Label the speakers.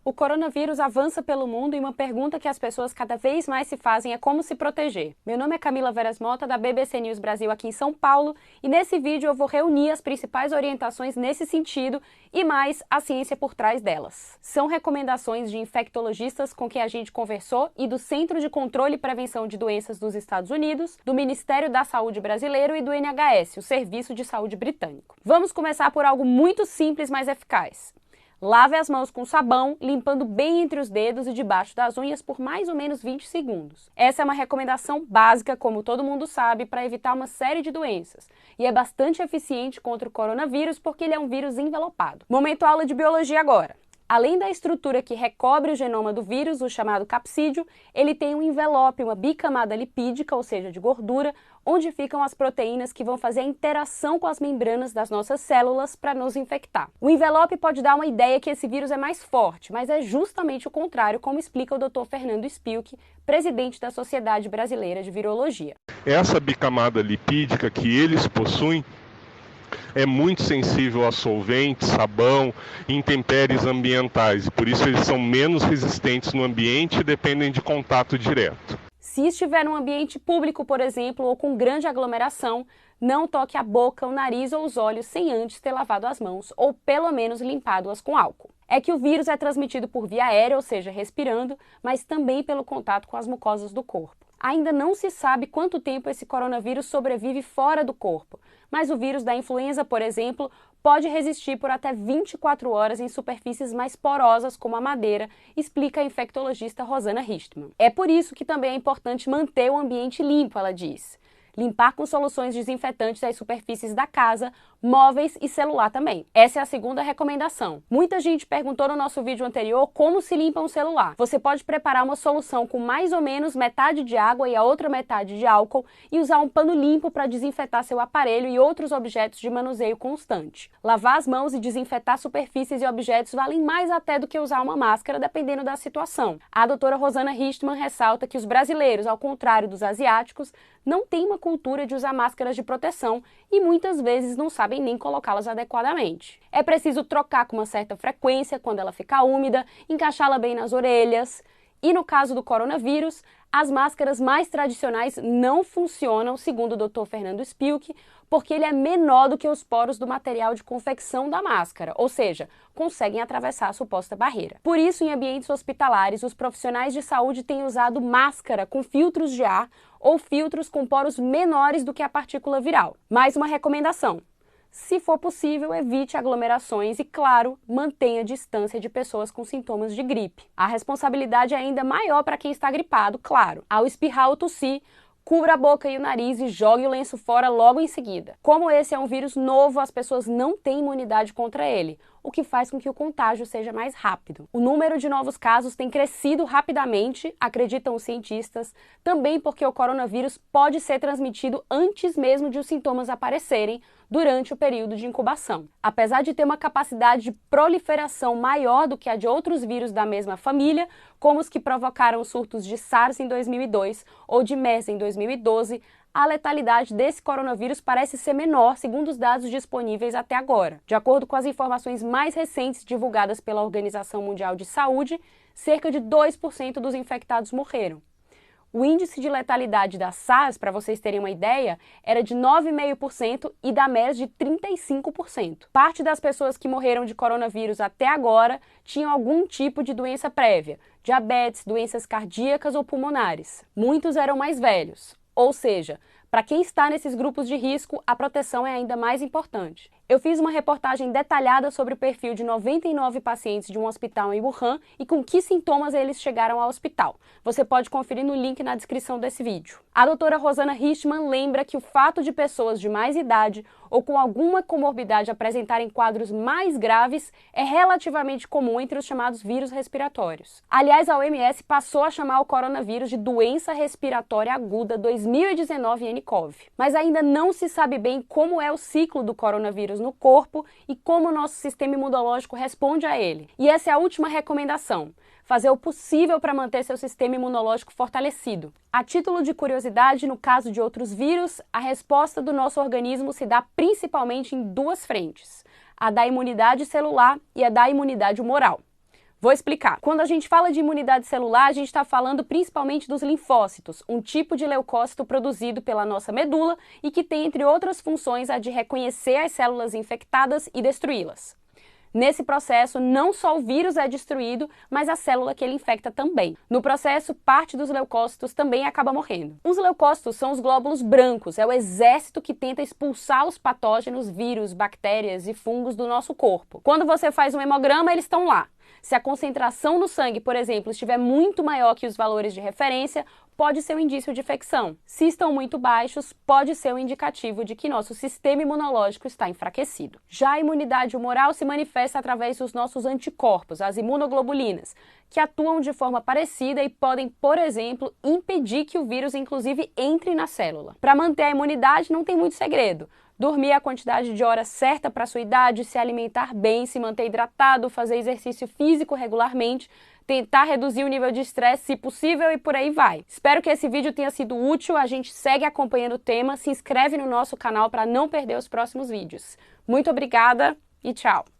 Speaker 1: O coronavírus avança pelo mundo e uma pergunta que as pessoas cada vez mais se fazem é como se proteger. Meu nome é Camila Veras Mota, da BBC News Brasil aqui em São Paulo, e nesse vídeo eu vou reunir as principais orientações nesse sentido e mais a ciência por trás delas. São recomendações de infectologistas com quem a gente conversou e do Centro de Controle e Prevenção de Doenças dos Estados Unidos, do Ministério da Saúde brasileiro e do NHS, o Serviço de Saúde britânico. Vamos começar por algo muito simples, mas eficaz. Lave as mãos com sabão, limpando bem entre os dedos e debaixo das unhas por mais ou menos 20 segundos. Essa é uma recomendação básica, como todo mundo sabe, para evitar uma série de doenças. E é bastante eficiente contra o coronavírus porque ele é um vírus envelopado. Momento aula de biologia agora. Além da estrutura que recobre o genoma do vírus, o chamado capsídeo, ele tem um envelope, uma bicamada lipídica, ou seja, de gordura, onde ficam as proteínas que vão fazer a interação com as membranas das nossas células para nos infectar. O envelope pode dar uma ideia que esse vírus é mais forte, mas é justamente o contrário, como explica o Dr. Fernando Spilk, presidente da Sociedade Brasileira de Virologia.
Speaker 2: Essa bicamada lipídica que eles possuem é muito sensível a solventes, sabão, intempéries ambientais, e por isso eles são menos resistentes no ambiente e dependem de contato direto.
Speaker 1: Se estiver num ambiente público, por exemplo, ou com grande aglomeração, não toque a boca, o nariz ou os olhos sem antes ter lavado as mãos, ou pelo menos limpado-as com álcool. É que o vírus é transmitido por via aérea, ou seja, respirando, mas também pelo contato com as mucosas do corpo. Ainda não se sabe quanto tempo esse coronavírus sobrevive fora do corpo, mas o vírus da influenza, por exemplo, pode resistir por até 24 horas em superfícies mais porosas, como a madeira, explica a infectologista Rosana Richtmann. É por isso que também é importante manter o ambiente limpo, ela diz. Limpar com soluções desinfetantes as superfícies da casa, móveis e celular também. Essa é a segunda recomendação. Muita gente perguntou no nosso vídeo anterior como se limpa um celular. Você pode preparar uma solução com mais ou menos metade de água e a outra metade de álcool e usar um pano limpo para desinfetar seu aparelho e outros objetos de manuseio constante. Lavar as mãos e desinfetar superfícies e objetos valem mais até do que usar uma máscara, dependendo da situação. A doutora Rosana Richtmann ressalta que os brasileiros, ao contrário dos asiáticos, não têm uma cultura de usar máscaras de proteção e muitas vezes não sabem nem colocá-las adequadamente. É preciso trocar com uma certa frequência quando ela ficar úmida, encaixá-la bem nas orelhas. E no caso do coronavírus, as máscaras mais tradicionais não funcionam, segundo o Dr. Fernando Spilk, porque ele é menor do que os poros do material de confecção da máscara, ou seja, conseguem atravessar a suposta barreira. Por isso, em ambientes hospitalares, os profissionais de saúde têm usado máscara com filtros de ar ou filtros com poros menores do que a partícula viral. Mais uma recomendação. Se for possível, evite aglomerações e, claro, mantenha a distância de pessoas com sintomas de gripe. A responsabilidade é ainda maior para quem está gripado, claro. Ao espirrar ou tossir, cubra a boca e o nariz e jogue o lenço fora logo em seguida. Como esse é um vírus novo, as pessoas não têm imunidade contra ele, o que faz com que o contágio seja mais rápido. O número de novos casos tem crescido rapidamente, acreditam os cientistas, também porque o coronavírus pode ser transmitido antes mesmo de os sintomas aparecerem, durante o período de incubação. Apesar de ter uma capacidade de proliferação maior do que a de outros vírus da mesma família, como os que provocaram surtos de SARS em 2002 ou de MERS em 2012, a letalidade desse coronavírus parece ser menor, segundo os dados disponíveis até agora. De acordo com as informações mais recentes divulgadas pela Organização Mundial de Saúde, cerca de 2% dos infectados morreram. O índice de letalidade da SARS, para vocês terem uma ideia, era de 9,5% e da MERS de 35%. Parte das pessoas que morreram de coronavírus até agora tinham algum tipo de doença prévia, diabetes, doenças cardíacas ou pulmonares. Muitos eram mais velhos, ou seja, para quem está nesses grupos de risco, a proteção é ainda mais importante. Eu fiz uma reportagem detalhada sobre o perfil de 99 pacientes de um hospital em Wuhan e com que sintomas eles chegaram ao hospital. Você pode conferir no link na descrição desse vídeo. A doutora Rosana Richtmann lembra que o fato de pessoas de mais idade ou com alguma comorbidade apresentarem quadros mais graves é relativamente comum entre os chamados vírus respiratórios. Aliás, a OMS passou a chamar o coronavírus de doença respiratória aguda 2019 nCoV. Mas ainda não se sabe bem como é o ciclo do coronavírus no corpo e como o nosso sistema imunológico responde a ele. E essa é a última recomendação: fazer o possível para manter seu sistema imunológico fortalecido. A título de curiosidade, no caso de outros vírus, a resposta do nosso organismo se dá principalmente em duas frentes: a da imunidade celular e a da imunidade humoral. Vou explicar. Quando a gente fala de imunidade celular, a gente está falando principalmente dos linfócitos, um tipo de leucócito produzido pela nossa medula e que tem, entre outras funções, a de reconhecer as células infectadas e destruí-las. Nesse processo, não só o vírus é destruído, mas a célula que ele infecta também. No processo, parte dos leucócitos também acaba morrendo. Os leucócitos são os glóbulos brancos, é o exército que tenta expulsar os patógenos, vírus, bactérias e fungos do nosso corpo. Quando você faz um hemograma, eles estão lá. Se a concentração no sangue, por exemplo, estiver muito maior que os valores de referência, pode ser um indício de infecção. Se estão muito baixos, pode ser um indicativo de que nosso sistema imunológico está enfraquecido. Já a imunidade humoral se manifesta através dos nossos anticorpos, as imunoglobulinas, que atuam de forma parecida e podem, por exemplo, impedir que o vírus, inclusive, entre na célula. Para manter a imunidade, não tem muito segredo. Dormir a quantidade de horas certa para a sua idade, se alimentar bem, se manter hidratado, fazer exercício físico regularmente, tentar reduzir o nível de estresse se possível e por aí vai. Espero que esse vídeo tenha sido útil, a gente segue acompanhando o tema, se inscreve no nosso canal para não perder os próximos vídeos. Muito obrigada e tchau!